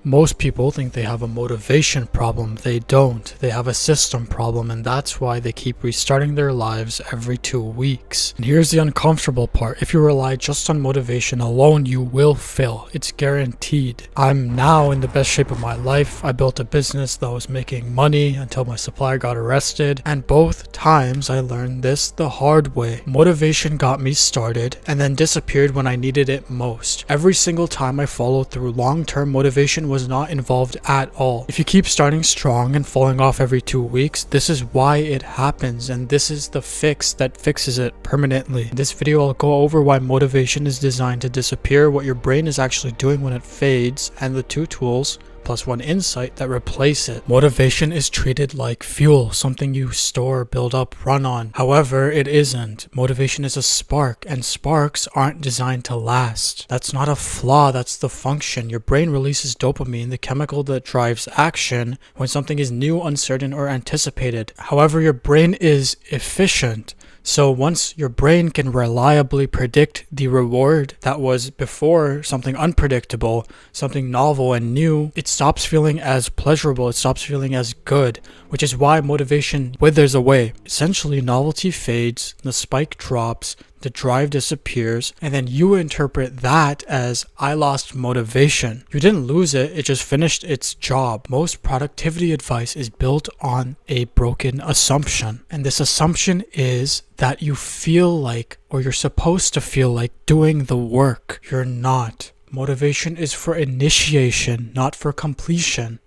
Most people think they have a motivation problem. They don't. They have a system problem, and that's why they keep restarting their lives every 2 weeks. And here's the uncomfortable part. If you rely just on motivation alone, you will fail. It's guaranteed. I'm now in the best shape of my life. I built a business that was making money until my supplier got arrested, and both times I learned this the hard way. Motivation got me started and then disappeared when I needed it most. Every single time I followed through, long-term motivation was not involved at all. If you keep starting strong and falling off every 2 weeks, this is why it happens, and this is the fix that fixes it permanently. In this video, I'll go over why motivation is designed to disappear, what your brain is actually doing when it fades, and the 2 tools plus 1 insight that replace it. Motivation is treated like fuel, something you store, build up, run on. However, it isn't. Motivation is a spark, and sparks aren't designed to last. That's not a flaw, that's the function. Your brain releases dopamine, the chemical that drives action, when something is new, uncertain, or anticipated. However, your brain is efficient. So once your brain can reliably predict the reward that was before something unpredictable, something novel and new, it stops feeling as pleasurable, it stops feeling as good, which is why motivation withers away. Essentially, novelty fades, the spike drops, the drive disappears, and then you interpret that as I lost motivation. You didn't lose it, it just finished its job. Most productivity advice is built on a broken assumption, and this assumption is that you feel like, or you're supposed to feel like, doing the work. You're not. Motivation is for initiation, not for completion.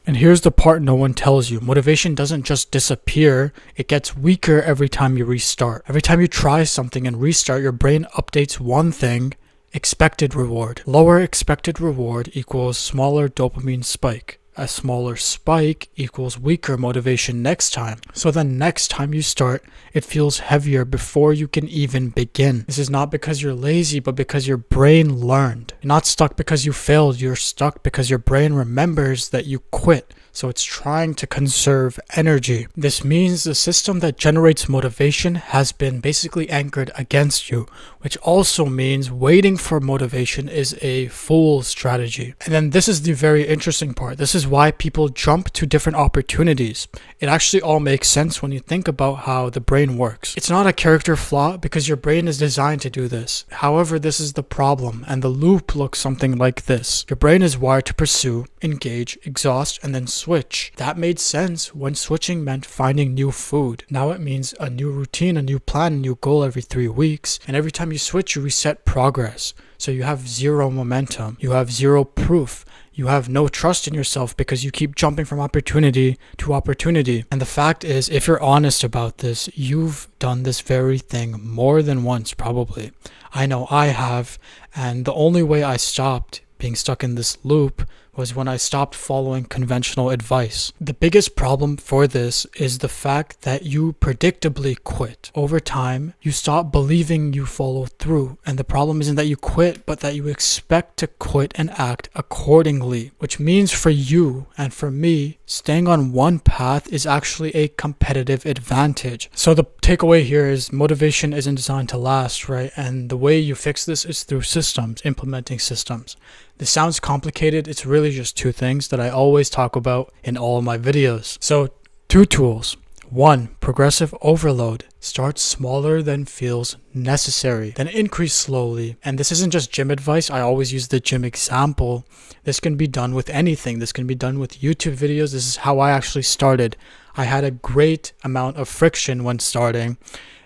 And here's the part no one tells you. Motivation doesn't just disappear, it gets weaker every time you restart. Every time you try something and restart, your brain updates one thing: expected reward. Lower expected reward equals smaller dopamine spike. A smaller spike equals weaker motivation next time. So the next time you start, it feels heavier before you can even begin. This is not because you're lazy, but because your brain learned. You're not stuck because you failed, you're stuck because your brain remembers that you quit. So it's trying to conserve energy. This means the system that generates motivation has been basically anchored against you, which also means waiting for motivation is a fool's strategy. And then this is the very interesting part. This is why people jump to different opportunities. It actually all makes sense when you think about how the brain works. It's not a character flaw because your brain is designed to do this. However, this is the problem, and the loop looks something like this. Your brain is wired to pursue, engage, exhaust, and then switch. That made sense when switching meant finding new food. Now it means a new routine, a new plan, a new goal every 3 weeks. And every time you switch, you reset progress. So you have zero momentum. You have zero proof. You have no trust in yourself because you keep jumping from opportunity to opportunity. And the fact is, if you're honest about this, you've done this very thing more than once, probably. I know I have. And the only way I stopped being stuck in this loop was when I stopped following conventional advice. The biggest problem for this is the fact that you predictably quit. Over time, you stop believing you follow through, and the problem isn't that you quit, but that you expect to quit and act accordingly, which means for you and for me, staying on one path is actually a competitive advantage. So the takeaway here is motivation isn't designed to last, right? And the way you fix this is through systems, implementing systems. This sounds complicated. It's really just 2 things that I always talk about in all of my videos. So 2 tools. 1, progressive overload. Start smaller than feels necessary, then increase slowly. And this isn't just gym advice. I always use the gym example. This can be done with anything. This can be done with YouTube videos. This is how I actually started. I had a great amount of friction when starting.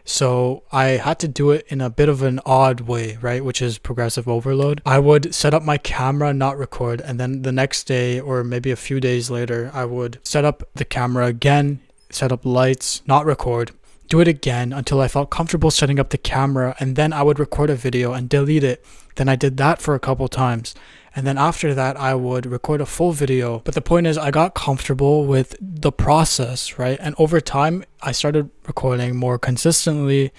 So I had to do it in a bit of an odd way, right? Which is progressive overload. I would set up my camera, not record. And then the next day, or maybe a few days later, I would set up the camera again, set up lights, not record, do it again until I felt comfortable setting up the camera. And then I would record a video and delete it. Then I did that for a couple times. And then after that, I would record a full video. But the point is, I got comfortable with the process, right? And over time, I started recording more consistently,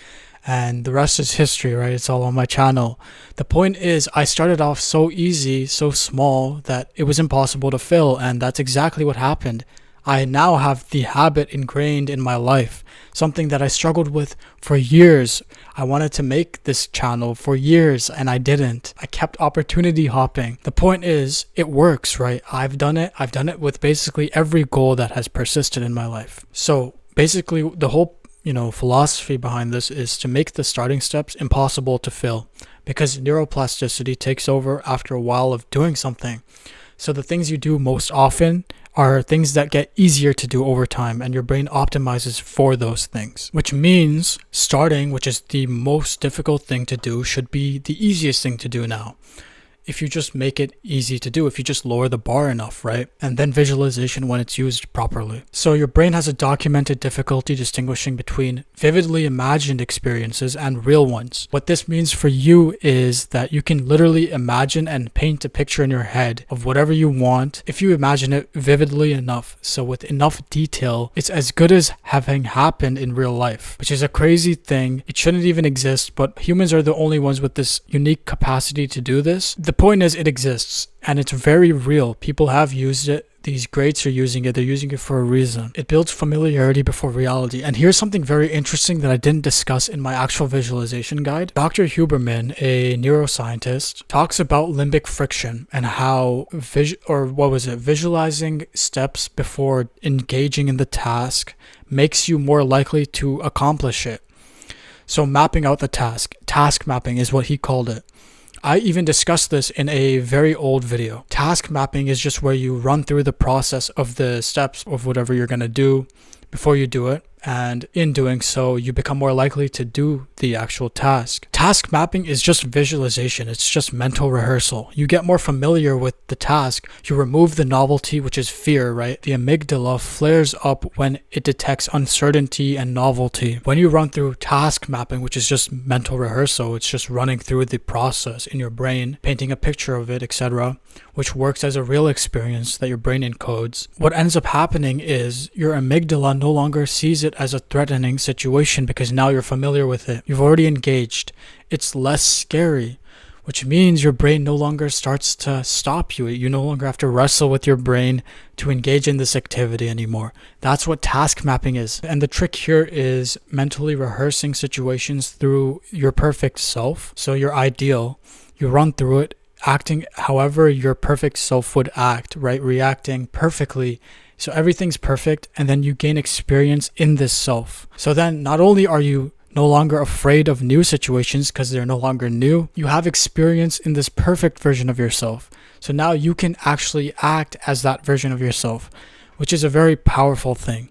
and the rest is history, right? It's all on my channel. The point is, I started off so easy, so small, that it was impossible to fail, and that's exactly what happened. I now have the habit ingrained in my life, something that I struggled with for years. I wanted to make this channel for years and I didn't. I kept opportunity hopping. The point is, it works, right? I've done it. I've done it with basically every goal that has persisted in my life. So basically the whole philosophy behind this is to make the starting steps impossible to fail, because neuroplasticity takes over after a while of doing something. So the things you do most often are things that get easier to do over time, and your brain optimizes for those things, which means starting, which is the most difficult thing to do, should be the easiest thing to do now. If you just make it easy to do, if you just lower the bar enough, right? And then visualization when it's used properly. So your brain has a documented difficulty distinguishing between vividly imagined experiences and real ones. What this means for you is that you can literally imagine and paint a picture in your head of whatever you want if you imagine it vividly enough. So with enough detail, it's as good as having happened in real life, which is a crazy thing. It shouldn't even exist, but humans are the only ones with this unique capacity to do this. The point is, it exists and it's very real. People have used it. These greats are using it. They're using it for a reason. It builds familiarity before reality. And here's something very interesting that I didn't discuss in my actual visualization guide. Dr. Huberman, a neuroscientist, talks about limbic friction and how visualizing steps before engaging in the task makes you more likely to accomplish it. So mapping out the task mapping is what he called it. I even discussed this in a very old video. Task mapping is just where you run through the process of the steps of whatever you're going to do before you do it. And in doing so, you become more likely to do the actual task. Task mapping is just visualization. It's just mental rehearsal. You get more familiar with the task. You remove the novelty, which is fear, right? The amygdala flares up when it detects uncertainty and novelty. When you run through task mapping, which is just mental rehearsal, it's just running through the process in your brain, painting a picture of it, etc., which works as a real experience that your brain encodes. What ends up happening is your amygdala no longer sees it as a threatening situation because now you're familiar with it. You've already engaged. It's less scary, which means your brain no longer starts to stop you. You no longer have to wrestle with your brain to engage in this activity anymore. That's what task mapping is. And the trick here is mentally rehearsing situations through your perfect self. So your ideal, you run through it, acting however your perfect self would act, right? Reacting perfectly. So everything's perfect, and then you gain experience in this self. So then not only are you no longer afraid of new situations because they're no longer new, you have experience in this perfect version of yourself. So now you can actually act as that version of yourself, which is a very powerful thing.